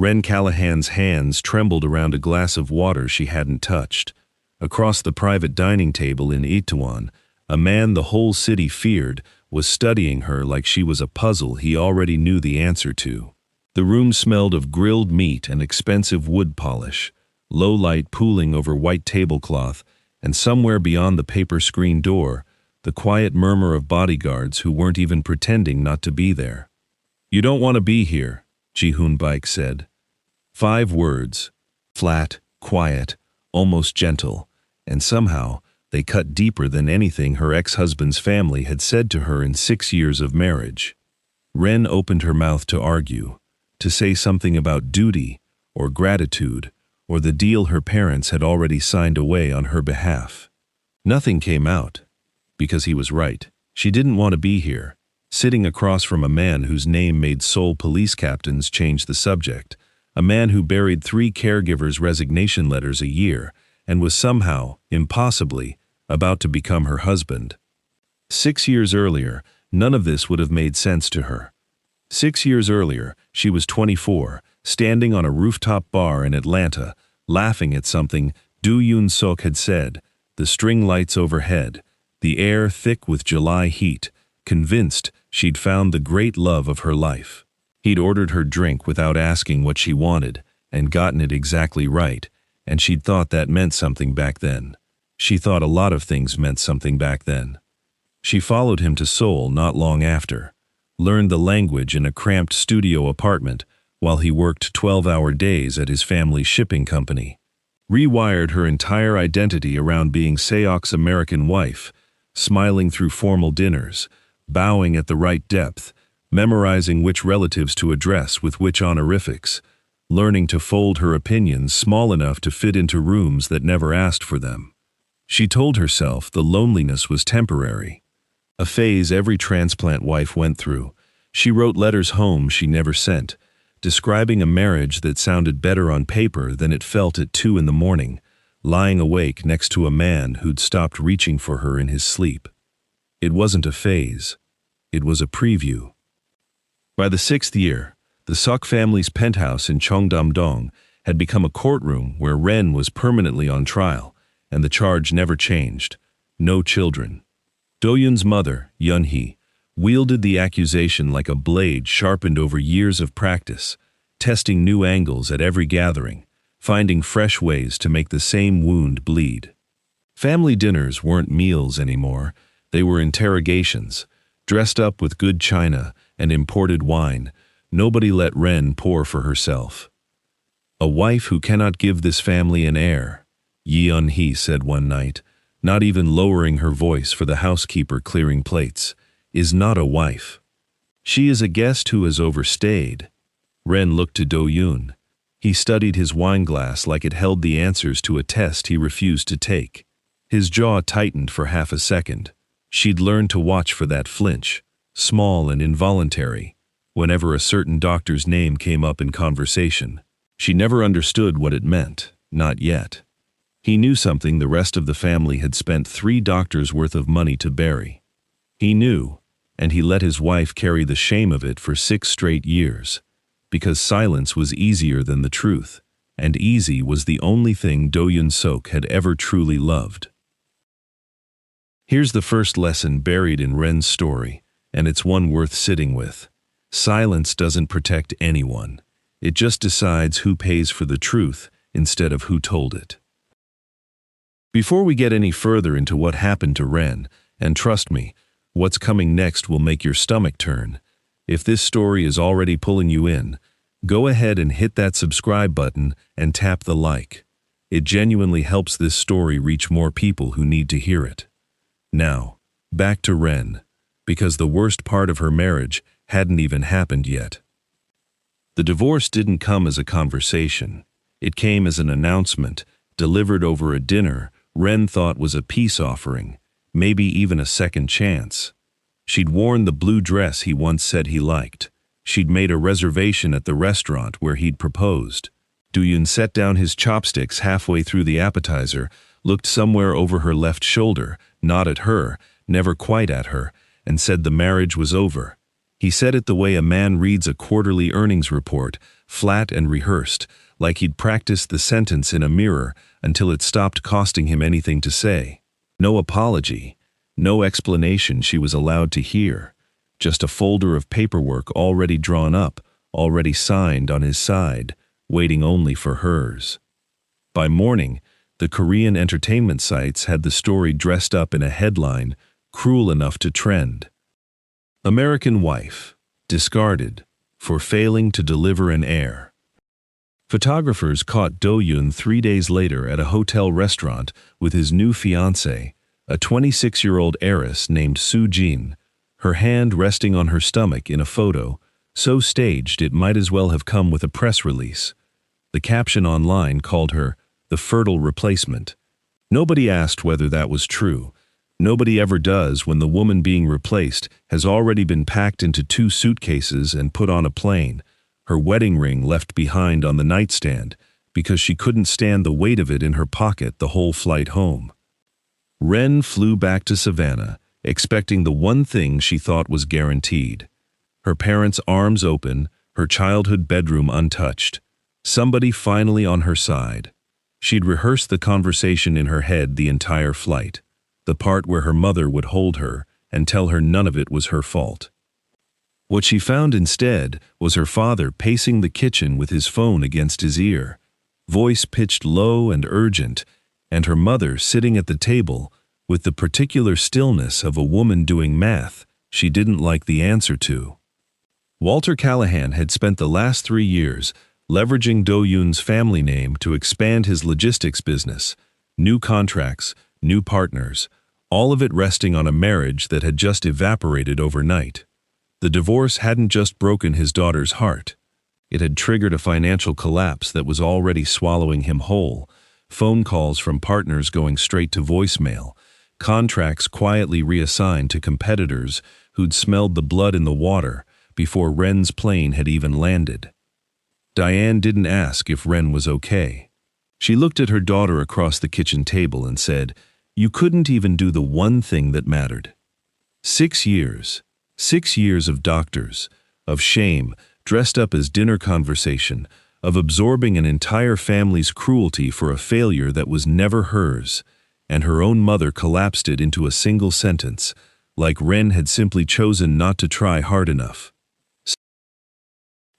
Wren Callahan's hands trembled around a glass of water she hadn't touched. Across the private dining table in Itaewon, a man the whole city feared was studying her like she was a puzzle he already knew the answer to. The room smelled of grilled meat and expensive wood polish, low light pooling over white tablecloth, and somewhere beyond the paper screen door, the quiet murmur of bodyguards who weren't even pretending not to be there. "You don't want to be here," Ji-hoon Baek said. 5 words, flat, quiet, almost gentle, and somehow they cut deeper than anything her ex-husband's family had said to her in 6 years of marriage. Wren opened her mouth to argue, to say something about duty or gratitude or the deal her parents had already signed away on her behalf. Nothing came out, because he was right. She didn't want to be here, sitting across from a man whose name made Seoul police captains change the subject, a man who buried 3 caregivers' resignation letters a year and was somehow, impossibly, about to become her husband. 6 years earlier, none of this would have made sense to her. 6 years earlier, she was 24, standing on a rooftop bar in Atlanta, laughing at something Do-yoon Sok had said, the string lights overhead, the air thick with July heat, convinced she'd found the great love of her life. He'd ordered her drink without asking what she wanted, and gotten it exactly right, and she'd thought that meant something back then. She thought a lot of things meant something back then. She followed him to Seoul not long after, learned the language in a cramped studio apartment while he worked 12-hour days at his family's shipping company, rewired her entire identity around being Seok's American wife, smiling through formal dinners, bowing at the right depth, memorizing which relatives to address with which honorifics, learning to fold her opinions small enough to fit into rooms that never asked for them. She told herself the loneliness was temporary, a phase every transplant wife went through. She wrote letters home she never sent, describing a marriage that sounded better on paper than it felt at 2 in the morning, lying awake next to a man who'd stopped reaching for her in his sleep. It wasn't a phase. It was a preview. By the 6th year, the Sok family's penthouse in Cheongdam-dong had become a courtroom where Wren was permanently on trial, and the charge never changed: no children. Do-yoon's mother, Yun-hee, wielded the accusation like a blade sharpened over years of practice, testing new angles at every gathering, finding fresh ways to make the same wound bleed. Family dinners weren't meals anymore, they were interrogations, dressed up with good china and imported wine. Nobody let Wren pour for herself. "A wife who cannot give this family an heir," Yun-hee said one night, not even lowering her voice for the housekeeper clearing plates, "is not a wife. She is a guest who has overstayed." Wren looked to Do-yoon. He studied his wineglass like it held the answers to a test he refused to take. His jaw tightened for half a second. She'd learned to watch for that flinch, small and involuntary, whenever a certain doctor's name came up in conversation. She never understood what it meant, not yet. He knew something the rest of the family had spent 3 doctors' worth of money to bury. He knew, and he let his wife carry the shame of it for 6 straight years, because silence was easier than the truth, and easy was the only thing Do-yoon Sok had ever truly loved. Here's the first lesson buried in Wren's story, and it's one worth sitting with. Silence doesn't protect anyone. It just decides who pays for the truth instead of who told it. Before we get any further into what happened to Wren, and trust me, what's coming next will make your stomach turn, if this story is already pulling you in, go ahead and hit that subscribe button and tap the like. It genuinely helps this story reach more people who need to hear it. Now, back to Wren, because the worst part of her marriage hadn't even happened yet. The divorce didn't come as a conversation. It came as an announcement, delivered over a dinner Wren thought was a peace offering, maybe even a second chance. She'd worn the blue dress he once said he liked. She'd made a reservation at the restaurant where he'd proposed. Do-yoon set down his chopsticks halfway through the appetizer, looked somewhere over her left shoulder, not at her, never quite at her, and said the marriage was over. He said it the way a man reads a quarterly earnings report, flat and rehearsed, like he'd practiced the sentence in a mirror until it stopped costing him anything to say. No apology, no explanation she was allowed to hear, just a folder of paperwork already drawn up, already signed on his side, waiting only for hers. By morning, the Korean entertainment sites had the story dressed up in a headline cruel enough to trend. American wife, discarded for failing to deliver an heir. Photographers caught Do-yoon 3 days later at a hotel restaurant with his new fiancée, a 26-year-old heiress named Soo-jin, her hand resting on her stomach in a photo, so staged it might as well have come with a press release. The caption online called her the fertile replacement. Nobody asked whether that was true. Nobody ever does when the woman being replaced has already been packed into 2 suitcases and put on a plane, her wedding ring left behind on the nightstand because she couldn't stand the weight of it in her pocket the whole flight home. Wren flew back to Savannah, expecting the one thing she thought was guaranteed. Her parents' arms open, her childhood bedroom untouched. Somebody finally on her side. She'd rehearsed the conversation in her head the entire flight, the part where her mother would hold her and tell her none of it was her fault. What she found instead was her father pacing the kitchen with his phone against his ear, voice pitched low and urgent, and her mother sitting at the table with the particular stillness of a woman doing math she didn't like the answer to. Walter Callahan had spent the last 3 years leveraging Do-yoon's family name to expand his logistics business, new contracts, new partners, all of it resting on a marriage that had just evaporated overnight. The divorce hadn't just broken his daughter's heart. It had triggered a financial collapse that was already swallowing him whole, phone calls from partners going straight to voicemail, contracts quietly reassigned to competitors who'd smelled the blood in the water before Wren's plane had even landed. Diane didn't ask if Wren was okay. She looked at her daughter across the kitchen table and said, "You couldn't even do the one thing that mattered." 6 years. 6 years of doctors, of shame, dressed up as dinner conversation, of absorbing an entire family's cruelty for a failure that was never hers, and her own mother collapsed it into a single sentence, like Wren had simply chosen not to try hard enough.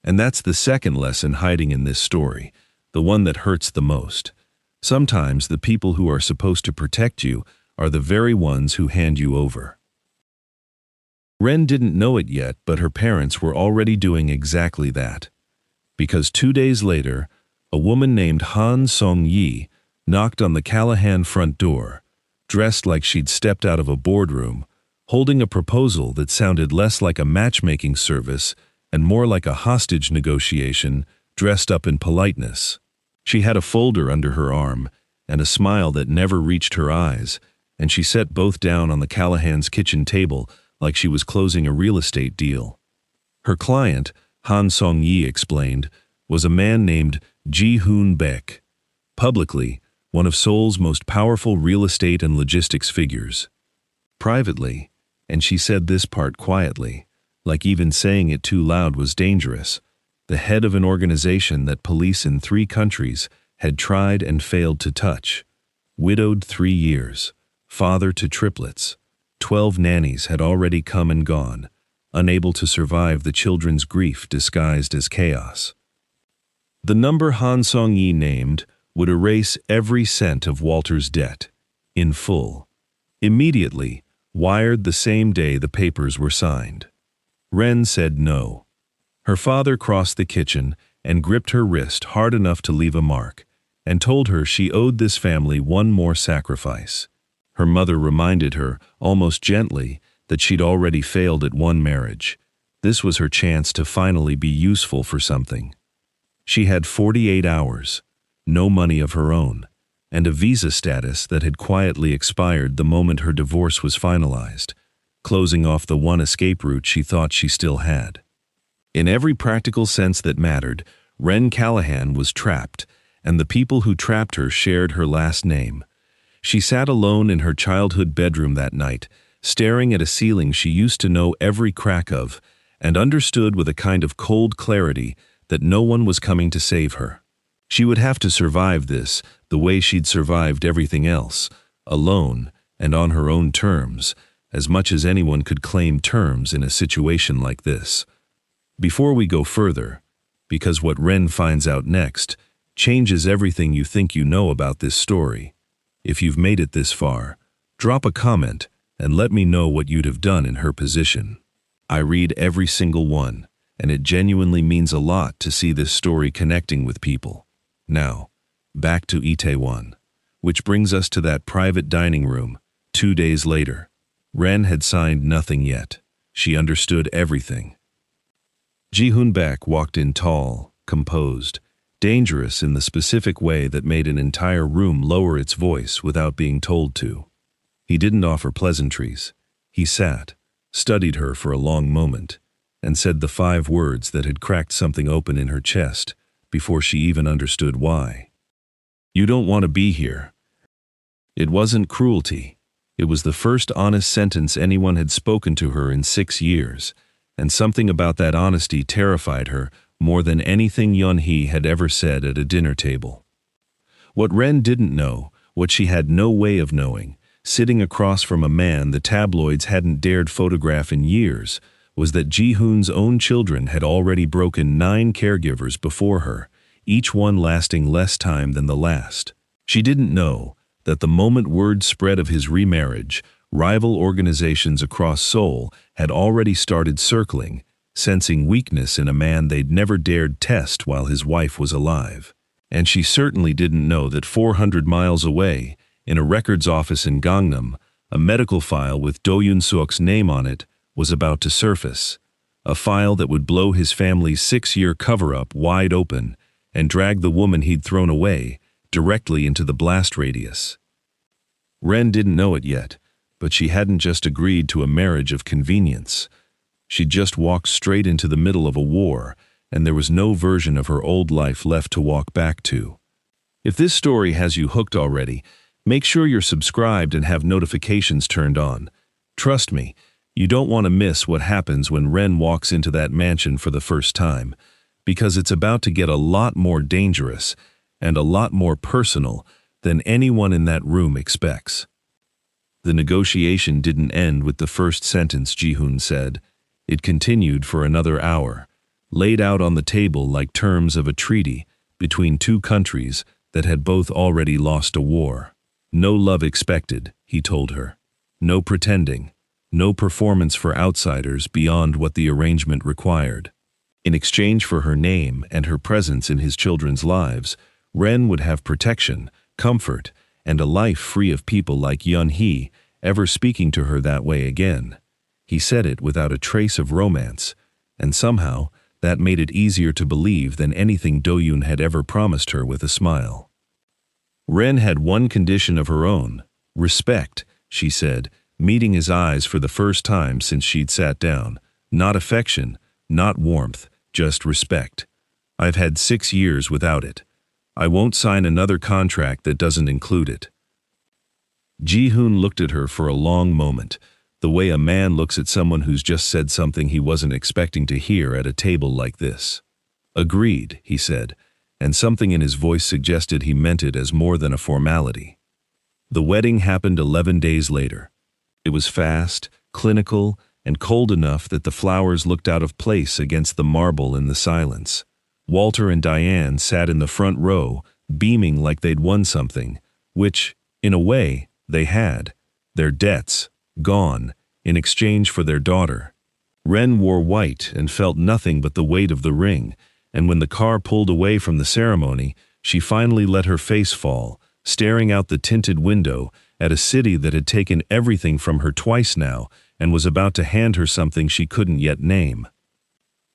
And that's the second lesson hiding in this story, the one that hurts the most. Sometimes the people who are supposed to protect you are the very ones who hand you over. Wren didn't know it yet, but her parents were already doing exactly that. Because 2 days later, a woman named Han Song-yi knocked on the Callahan front door, dressed like she'd stepped out of a boardroom, holding a proposal that sounded less like a matchmaking service and more like a hostage negotiation dressed up in politeness. She had a folder under her arm and a smile that never reached her eyes, and she set both down on the Callahan's kitchen table like she was closing a real estate deal. Her client, Han Song-yi explained, was a man named Ji-hoon Baek, publicly one of Seoul's most powerful real estate and logistics figures. Privately, and she said this part quietly, like even saying it too loud was dangerous, the head of an organization that police in 3 countries had tried and failed to touch. Widowed 3 years, father to triplets, 12 nannies had already come and gone, unable to survive the children's grief disguised as chaos. The number Han Song-yi named would erase every cent of Walter's debt, in full. Immediately, wired the same day the papers were signed. Wren said no. Her father crossed the kitchen and gripped her wrist hard enough to leave a mark, and told her she owed this family one more sacrifice. Her mother reminded her, almost gently, that she'd already failed at one marriage. This was her chance to finally be useful for something. She had 48 hours, no money of her own, and a visa status that had quietly expired the moment her divorce was finalized, closing off the one escape route she thought she still had. In every practical sense that mattered, Wren Callahan was trapped, and the people who trapped her shared her last name. She sat alone in her childhood bedroom that night, staring at a ceiling she used to know every crack of, and understood with a kind of cold clarity that no one was coming to save her. She would have to survive this the way she'd survived everything else, alone and on her own terms, as much as anyone could claim terms in a situation like this. Before we go further, because what Wren finds out next changes everything you think you know about this story. If you've made it this far, drop a comment and let me know what you'd have done in her position. I read every single one, and it genuinely means a lot to see this story connecting with people. Now, back to Itaewon, which brings us to that private dining room 2 days later. Wren had signed nothing yet. She understood everything. Ji-hoon Baek walked in tall, composed, dangerous in the specific way that made an entire room lower its voice without being told to. He didn't offer pleasantries. He sat, studied her for a long moment, and said the 5 words that had cracked something open in her chest before she even understood why. "You don't want to be here." It wasn't cruelty. It was the first honest sentence anyone had spoken to her in 6 years, and something about that honesty terrified her more than anything Yeon-hee had ever said at a dinner table. What Wren didn't know, what she had no way of knowing, sitting across from a man the tabloids hadn't dared photograph in years, was that Ji-hoon's own children had already broken 9 caregivers before her, each one lasting less time than the last. She didn't know that the moment word spread of his remarriage, rival organizations across Seoul had already started circling, sensing weakness in a man they'd never dared test while his wife was alive. And she certainly didn't know that 400 miles away, in a records office in Gangnam, a medical file with Do Yoon-suk's name on it was about to surface, a file that would blow his family's 6-year cover-up wide open and drag the woman he'd thrown away directly into the blast radius. Wren didn't know it yet, but she hadn't just agreed to a marriage of convenience. She'd just walked straight into the middle of a war, and there was no version of her old life left to walk back to. If this story has you hooked already, make sure you're subscribed and have notifications turned on. Trust me, you don't want to miss what happens when Wren walks into that mansion for the first time, because it's about to get a lot more dangerous and a lot more personal than anyone in that room expects. The negotiation didn't end with the first sentence Ji-hoon said. It continued for another hour, laid out on the table like terms of a treaty between 2 countries that had both already lost a war. No love expected, he told her. No pretending. No performance for outsiders beyond what the arrangement required. In exchange for her name and her presence in his children's lives, Wren would have protection, comfort, and a life free of people like Yeon-hee ever speaking to her that way again. He said it without a trace of romance, and somehow that made it easier to believe than anything Do-yoon had ever promised her with a smile. Wren had one condition of her own, respect, she said, meeting his eyes for the first time since she'd sat down. Not affection, not warmth, just respect. I've had 6 years without it. I won't sign another contract that doesn't include it. Ji-hoon looked at her for a long moment, the way a man looks at someone who's just said something he wasn't expecting to hear at a table like this. Agreed, he said, and something in his voice suggested he meant it as more than a formality. The wedding happened 11 days later. It was fast, clinical, and cold enough that the flowers looked out of place against the marble in the silence. Walter and Diane sat in the front row, beaming like they'd won something, which, in a way, they had. Their debts, gone, in exchange for their daughter. Wren wore white and felt nothing but the weight of the ring, and when the car pulled away from the ceremony, she finally let her face fall, staring out the tinted window at a city that had taken everything from her twice now and was about to hand her something she couldn't yet name.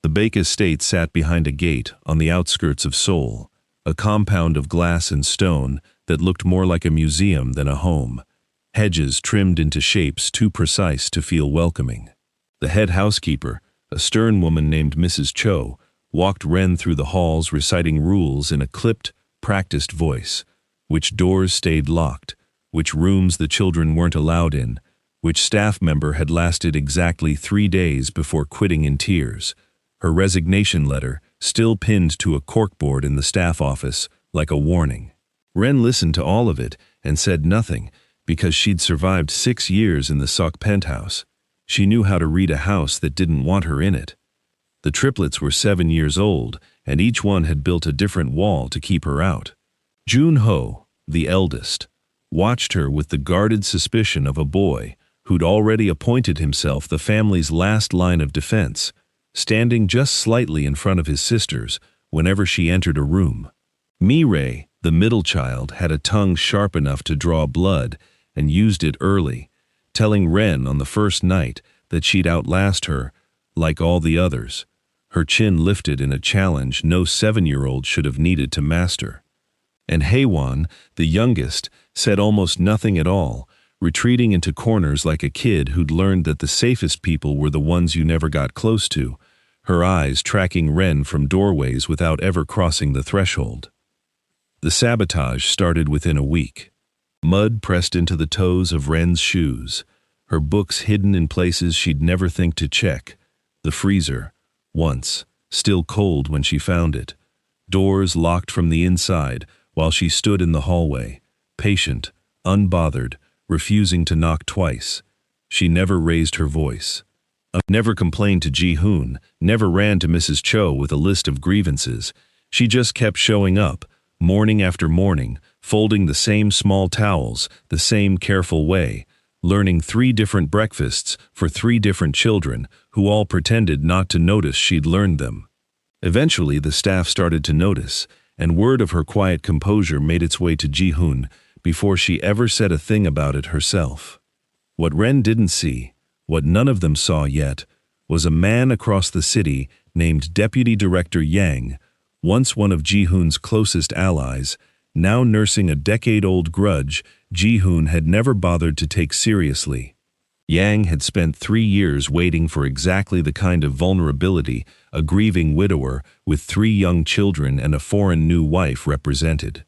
The Baek estate sat behind a gate on the outskirts of Seoul, a compound of glass and stone that looked more like a museum than a home, hedges trimmed into shapes too precise to feel welcoming. The head housekeeper, a stern woman named Mrs. Cho, walked Wren through the halls reciting rules in a clipped, practiced voice, which doors stayed locked, which rooms the children weren't allowed in, which staff member had lasted exactly 3 days before quitting in tears, her resignation letter still pinned to a corkboard in the staff office, like a warning. Wren listened to all of it and said nothing, because she'd survived 6 years in the Sok penthouse. She knew how to read a house that didn't want her in it. The triplets were 7 years old, and each one had built a different wall to keep her out. Jun-ho, the eldest, watched her with the guarded suspicion of a boy who'd already appointed himself the family's last line of defense, standing just slightly in front of his sisters whenever she entered a room. Mi-rae, the middle child, had a tongue sharp enough to draw blood and used it early, telling Wren on the first night that she'd outlast her like all the others, her chin lifted in a challenge no 7-year-old should have needed to master. And Haewon, the youngest, said almost nothing at all, retreating into corners like a kid who'd learned that the safest people were the ones you never got close to, her eyes tracking Wren from doorways without ever crossing the threshold. The sabotage started within a week. Mud pressed into the toes of Wren's shoes, her books hidden in places she'd never think to check, the freezer, once, still cold when she found it, doors locked from the inside while she stood in the hallway, patient, unbothered, refusing to knock twice. She never raised her voice. Never complained to Ji-hoon, never ran to Mrs. Cho with a list of grievances. She just kept showing up, morning after morning, folding the same small towels, the same careful way, learning 3 different breakfasts for 3 different children who all pretended not to notice she'd learned them. Eventually, the staff started to notice, and word of her quiet composure made its way to Ji-hoon before she ever said a thing about it herself. What Wren didn't see, what none of them saw yet, was a man across the city named Deputy Director Yang, once one of Ji-hoon's closest allies, now nursing a decade-old grudge Ji-hoon had never bothered to take seriously. Yang had spent 3 years waiting for exactly the kind of vulnerability a grieving widower with 3 young children and a foreign new wife represented.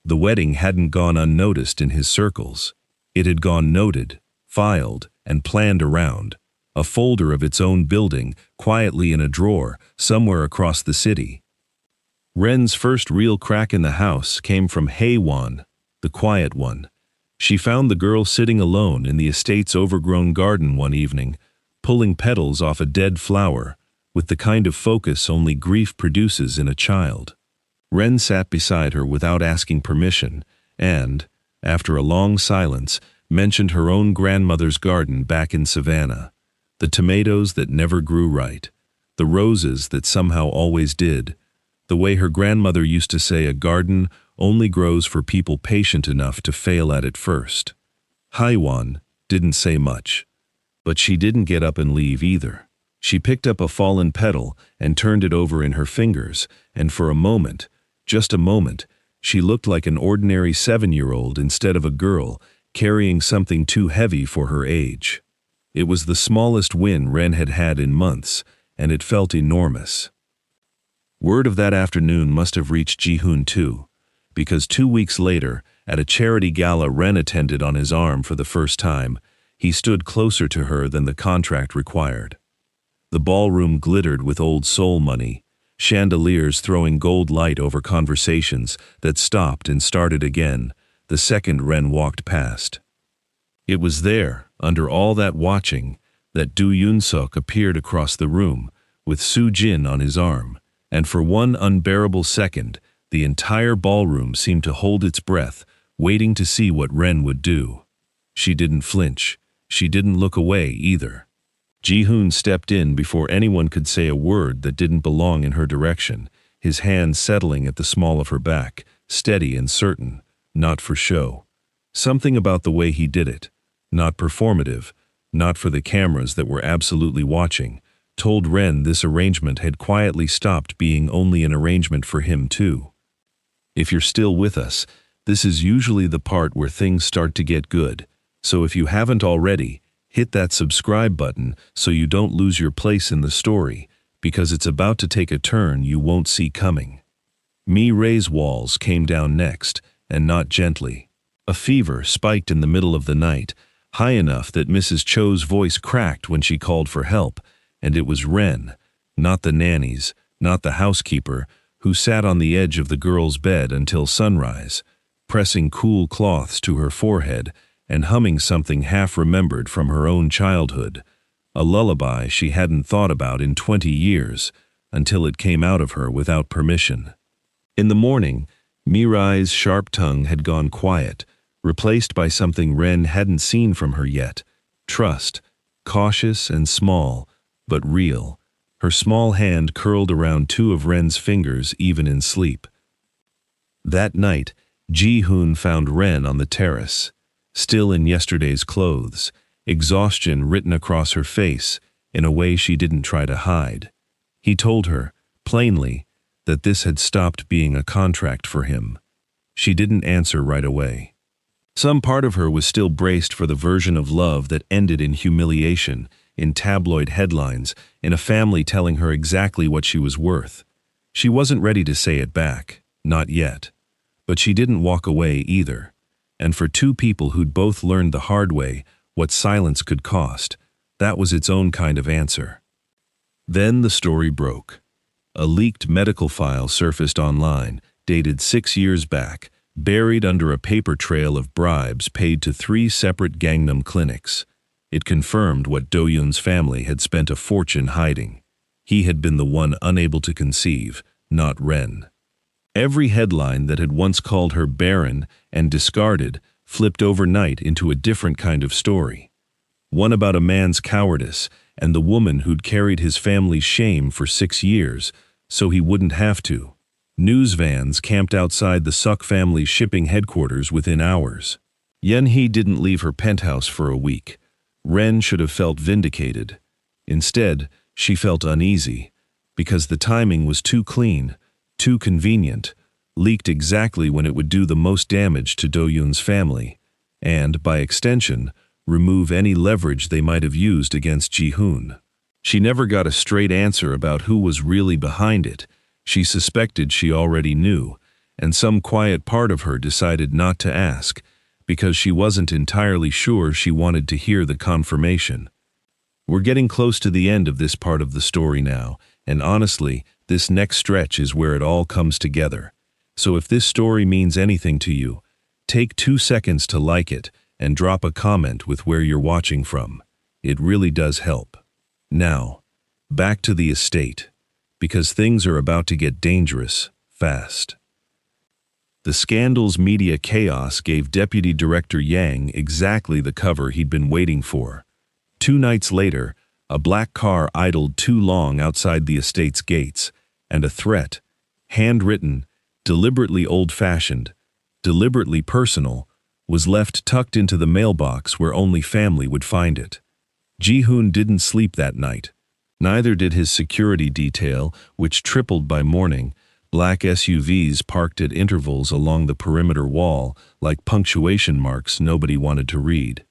The wedding hadn't gone unnoticed in his circles. It had gone noted, filed, and planned around, a folder of its own building quietly in a drawer somewhere across the city. Wren's first real crack in the house came from Haewon, the quiet one. She found the girl sitting alone in the estate's overgrown garden one evening, pulling petals off a dead flower, with the kind of focus only grief produces in a child. Wren sat beside her without asking permission and, after a long silence, mentioned her own grandmother's garden back in Savannah, the tomatoes that never grew right, the roses that somehow always did, the way her grandmother used to say a garden only grows for people patient enough to fail at it first. Haewon didn't say much, but she didn't get up and leave either. She picked up a fallen petal and turned it over in her fingers, and for a moment, just a moment, she looked like an ordinary 7-year-old instead of a girl carrying something too heavy for her age. It was the smallest win Wren had had in months, and it felt enormous. Word of that afternoon must have reached Ji-hoon too, because 2 weeks later, at a charity gala Wren attended on his arm for the first time, he stood closer to her than the contract required. The ballroom glittered with old soul money, chandeliers throwing gold light over conversations that stopped and started again the second Wren walked past. It was there, under all that watching, that Do Yoon-suk appeared across the room, with Soo-jin on his arm, and for one unbearable second, the entire ballroom seemed to hold its breath, waiting to see what Wren would do. She didn't flinch. She didn't look away either. Ji-hoon stepped in before anyone could say a word that didn't belong in her direction, his hand settling at the small of her back, steady and certain, not for show. Something about the way he did it, not performative, not for the cameras that were absolutely watching, told Wren this arrangement had quietly stopped being only an arrangement for him too. If you're still with us, this is usually the part where things start to get good, so if you haven't already, hit that subscribe button so you don't lose your place in the story, because it's about to take a turn you won't see coming. Mi-rae's walls came down next, and not gently. A fever spiked in the middle of the night, high enough that Mrs. Cho's voice cracked when she called for help, and it was Wren, not the nannies, not the housekeeper, who sat on the edge of the girl's bed until sunrise, pressing cool cloths to her forehead and humming something half-remembered from her own childhood, a lullaby she hadn't thought about in 20 years, until it came out of her without permission. In the morning, Mirai's sharp tongue had gone quiet, replaced by something Wren hadn't seen from her yet: trust, cautious and small, but real. Her small hand curled around two of Wren's fingers even in sleep. That night, Ji-hoon found Wren on the terrace, still in yesterday's clothes, exhaustion written across her face in a way she didn't try to hide. He told her, plainly, that this had stopped being a contract for him. She didn't answer right away. Some part of her was still braced for the version of love that ended in humiliation, in tabloid headlines, in a family telling her exactly what she was worth. She wasn't ready to say it back, not yet. But she didn't walk away either. And for two people who'd both learned the hard way what silence could cost, that was its own kind of answer. Then the story broke. A leaked medical file surfaced online, dated 6 years back, buried under a paper trail of bribes paid to 3 separate Gangnam clinics. It confirmed what Do-yoon's family had spent a fortune hiding. He had been the one unable to conceive, not Wren. Every headline that had once called her barren and discarded flipped overnight into a different kind of story. One about a man's cowardice and the woman who'd carried his family's shame for 6 years, so he wouldn't have to. News vans camped outside the Suk family's shipping headquarters within hours. Yeon-hee didn't leave her penthouse for a week. Wren should have felt vindicated. Instead, she felt uneasy, because the timing was too clean, too convenient, leaked exactly when it would do the most damage to Do-yoon's family, and, by extension, remove any leverage they might have used against Ji-hoon. She never got a straight answer about who was really behind it. She suspected she already knew, and some quiet part of her decided not to ask, because she wasn't entirely sure she wanted to hear the confirmation. We're getting close to the end of this part of the story now, and honestly, this next stretch is where it all comes together. So if this story means anything to you, take 2 seconds to like it and drop a comment with where you're watching from. It really does help. Now, back to the estate, because things are about to get dangerous, fast. The scandal's media chaos gave Deputy Director Yang exactly the cover he'd been waiting for. 2 nights later, a black car idled too long outside the estate's gates, and a threat, handwritten, deliberately old-fashioned, deliberately personal, was left tucked into the mailbox where only family would find it. Ji-hoon didn't sleep that night. Neither did his security detail, which tripled by morning, black SUVs parked at intervals along the perimeter wall like punctuation marks nobody wanted to read.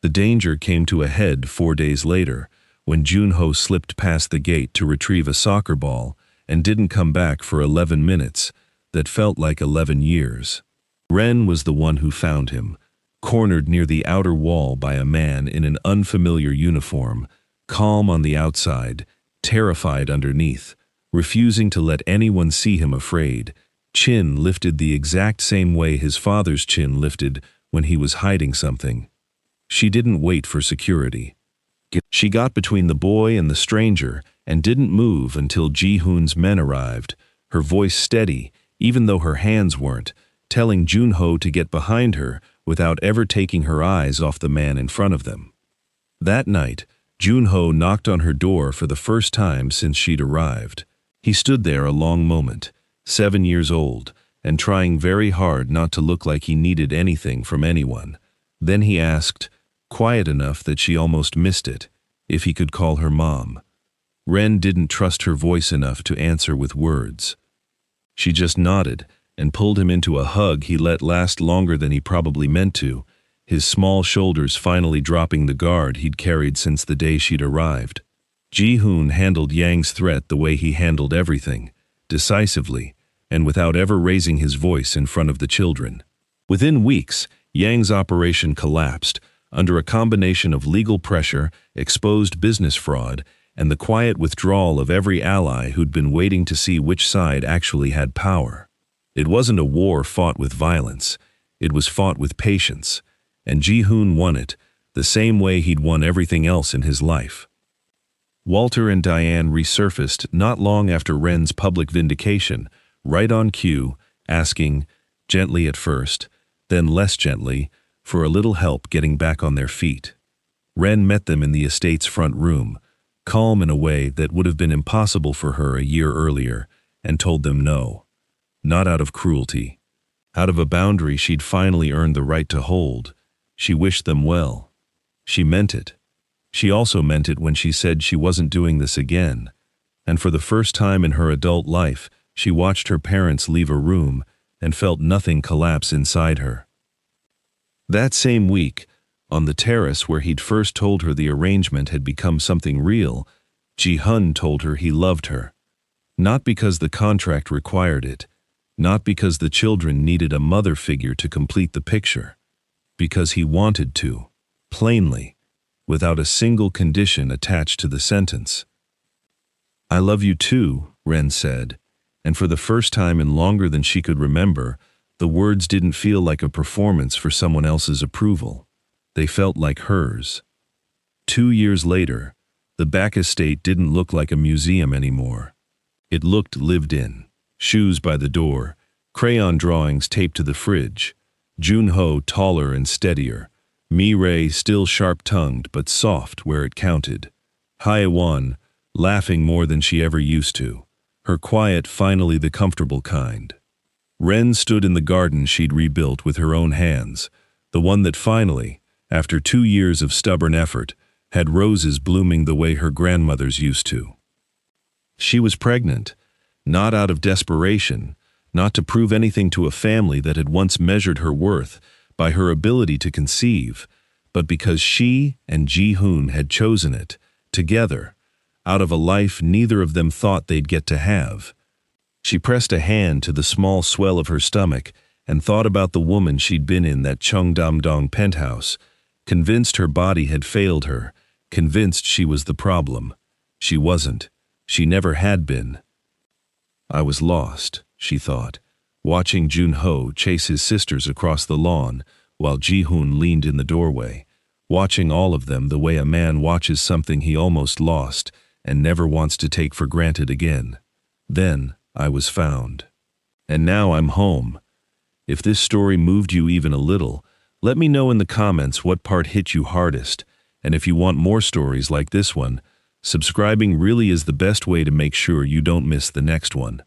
The danger came to a head 4 days later, when Junho slipped past the gate to retrieve a soccer ball and didn't come back for 11 minutes that felt like 11 years. Wren was the one who found him, cornered near the outer wall by a man in an unfamiliar uniform, calm on the outside, terrified underneath, refusing to let anyone see him afraid, chin lifted the exact same way his father's chin lifted when he was hiding something. She didn't wait for security. She got between the boy and the stranger and didn't move until Ji-hoon's men arrived, her voice steady, even though her hands weren't, telling Junho to get behind her without ever taking her eyes off the man in front of them. That night, Junho knocked on her door for the first time since she'd arrived. He stood there a long moment, 7 years old, and trying very hard not to look like he needed anything from anyone. Then he asked, quiet enough that she almost missed it, if he could call her mom. Wren didn't trust her voice enough to answer with words. She just nodded and pulled him into a hug he let last longer than he probably meant to, his small shoulders finally dropping the guard he'd carried since the day she'd arrived. Ji-hoon handled Yang's threat the way he handled everything, decisively, and without ever raising his voice in front of the children. Within weeks, Yang's operation collapsed, under a combination of legal pressure, exposed business fraud, and the quiet withdrawal of every ally who'd been waiting to see which side actually had power. It wasn't a war fought with violence. It was fought with patience, and Ji-hoon won it, the same way he'd won everything else in his life. Walter and Diane resurfaced not long after Wren's public vindication, right on cue, asking, gently at first, then less gently, for a little help getting back on their feet. Wren met them in the estate's front room, calm in a way that would have been impossible for her a year earlier, and told them no. Not out of cruelty. Out of a boundary she'd finally earned the right to hold. She wished them well. She meant it. She also meant it when she said she wasn't doing this again. And for the first time in her adult life, she watched her parents leave a room and felt nothing collapse inside her. That same week, on the terrace where he'd first told her the arrangement had become something real, Ji-hoon told her he loved her. Not because the contract required it, not because the children needed a mother figure to complete the picture, because he wanted to, plainly, without a single condition attached to the sentence. "I love you too," Wren said, and for the first time in longer than she could remember, the words didn't feel like a performance for someone else's approval. They felt like hers. 2 years later, the Baek estate didn't look like a museum anymore. It looked lived in. Shoes by the door, crayon drawings taped to the fridge, Jun-ho taller and steadier, Mi-rae still sharp-tongued but soft where it counted, Hae-won laughing more than she ever used to, her quiet finally the comfortable kind. Wren stood in the garden she'd rebuilt with her own hands, the one that finally, after 2 years of stubborn effort, had roses blooming the way her grandmothers used to. She was pregnant, not out of desperation, not to prove anything to a family that had once measured her worth by her ability to conceive, but because she and Ji-hoon had chosen it, together, out of a life neither of them thought they'd get to have. She pressed a hand to the small swell of her stomach and thought about the woman she'd been in that Cheongdam-dong penthouse, convinced her body had failed her, convinced she was the problem. She wasn't. She never had been. I was lost, she thought, watching Jun-ho chase his sisters across the lawn while Ji-hoon leaned in the doorway, watching all of them the way a man watches something he almost lost and never wants to take for granted again. Then I was found. And now I'm home. If this story moved you even a little, let me know in the comments what part hit you hardest, and if you want more stories like this one, subscribing really is the best way to make sure you don't miss the next one.